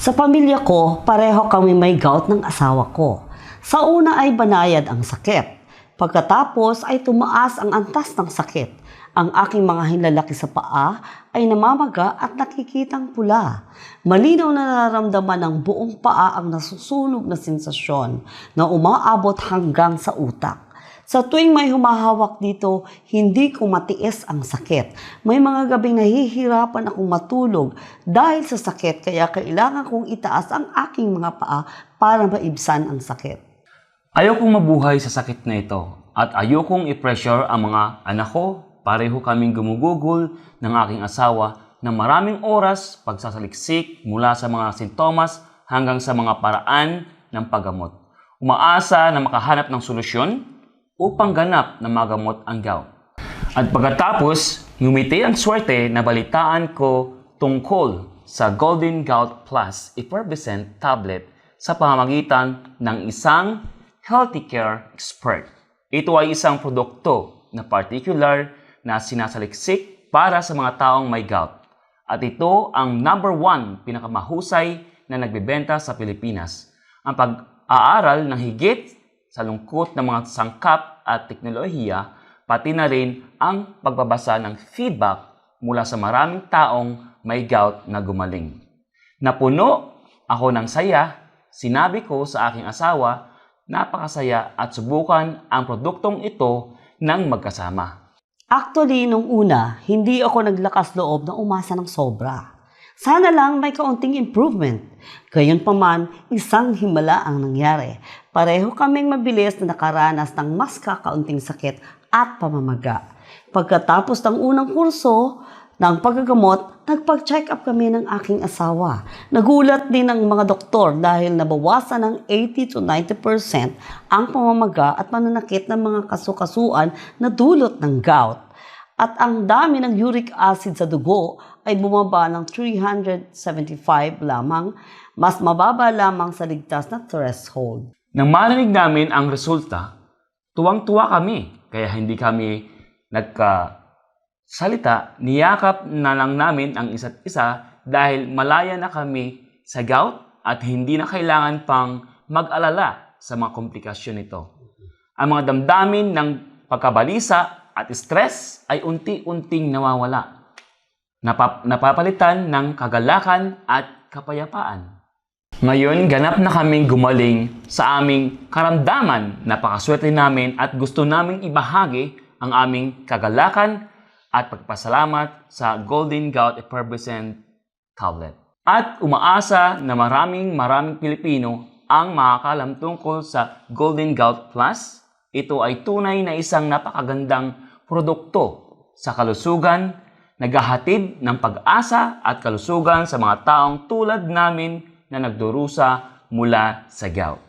Sa pamilya ko, pareho kami may gout ng asawa ko. Sa una ay banayad ang sakit. Pagkatapos ay tumaas ang antas ng sakit. Ang aking mga hinlalaki sa paa ay namamaga at nakikitang pula. Malinaw na nararamdaman ng buong paa ang nasusunog na sensasyon na umaabot hanggang sa utak. Sa tuwing may humahawak dito, hindi ko matiis ang sakit. May mga gabing nahihirapan akong matulog dahil sa sakit kaya kailangan kong itaas ang aking mga paa para maibsan ang sakit. Ayokong mabuhay sa sakit na ito at ayokong i-pressure ang mga anak ko. Pareho kaming gumugugol ng aking asawa ng maraming oras pagsasaliksik mula sa mga sintomas hanggang sa mga paraan ng paggamot. Umaasa na makahanap ng solusyon upang ganap na magamot ang gout. At pagkatapos, ngumiti ang swerte na balitaan ko tungkol sa Golden Gout Plus Effervescent Tablet sa pamamagitan ng isang healthy care expert. Ito ay isang produkto na particular na sinasaliksik para sa mga taong may gout. At ito ang #1 pinakamahusay na nagbebenta sa Pilipinas. Ang pag-aaral ng higit sa lungkot ng mga sangkap at teknolohiya, pati na rin ang pagbabasa ng feedback mula sa maraming taong may gout na gumaling. Napuno ako ng saya, sinabi ko sa aking asawa, napakasaya at subukan ang produktong ito ng magkasama. Actually, nung una, hindi ako naglakas loob na umasa ng sobra. Sana lang may kaunting improvement. Gayunpaman, isang himala ang nangyari. Pareho kaming mabilis na nakaranas ng mas kakaunting sakit at pamamaga. Pagkatapos ng unang kurso ng paggagamot, nagpag-check up kami ng aking asawa. Nagulat din ang mga doktor dahil nabawasan ng 80 to 90% ang pamamaga at pananakit ng mga kasukasuan na dulot ng gout. At ang dami ng uric acid sa dugo ay bumaba ng 375 lamang, mas mababa lamang sa ligtas na threshold. Nang marinig namin ang resulta, tuwang-tuwa kami, kaya hindi kami nagkasalita, niyakap na lang namin ang isa't isa dahil malaya na kami sa gout at hindi na kailangan pang mag-alala sa mga komplikasyon nito. Ang mga damdamin ng pagkabalisa at stress ay unti-unting nawawala. Napapalitan ng kagalakan at kapayapaan. Ngayon, ganap na kaming gumaling sa aming karamdaman. Napakaswerte namin at gusto naming ibahagi ang aming kagalakan at pagpasalamat sa Golden Gout Effervescent Tablet. At umaasa na maraming Pilipino ang makakalam tungkol sa Golden Gout Plus. Ito ay tunay na isang napakagandang produkto sa kalusugan, naghahatid ng pag-asa at kalusugan sa mga taong tulad namin na nagdurusa mula sa gout.